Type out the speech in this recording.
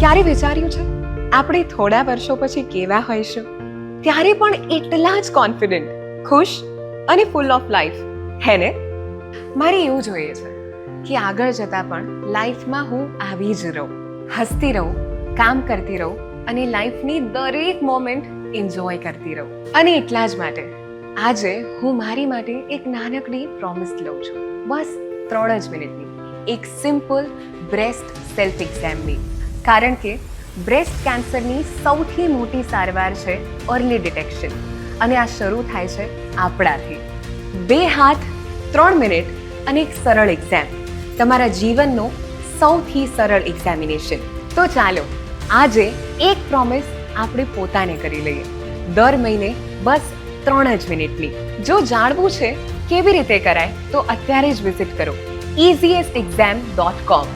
ક્યારે વિચાર્યું છે આપણે થોડા વર્ષો પછી કેવા હોઈશું? ત્યારે પણ એટલા જ કોન્ફિડન્ટ, ખુશ અને ફૂલ ઓફ લાઈફ, હે ને? મારે એવું જોઈએ છે કે આગળ જતાં પણ લાઈફમાં હું આવી જ રહું, હસતી રહું, કામ કરતી રહું અને લાઈફની દરેક મોમેન્ટ એન્જોય કરતી રહું. અને એટલા જ માટે આજે હું મારી માટે એક નાનકડી પ્રોમિસ લઉં છું, બસ 3 જ મિનિટની, એક સિમ્પલ બ્રેસ્ટ સેલ્ફ એક્ઝામની. કારણ કે બ્રેસ્ટ કેન્સરની સૌથી મોટી સારવાર છે અર્લી ડિટેક્શન, અને આ શરૂ થાય છે આપણાથી. 2 હાથ, 3 મિનિટ અને એક સરળ એક્ઝામ, તમારા જીવનનો સૌથી સરળ એક્ઝામિનેશન. તો ચાલો આજે એક પ્રોમિસ આપણે પોતાને કરી લઈએ, દર મહિને બસ 3 જ મિનિટની. જો જાણવું છે કેવી રીતે કરાય તો અત્યારે જ વિઝિટ કરો easiestexam.com.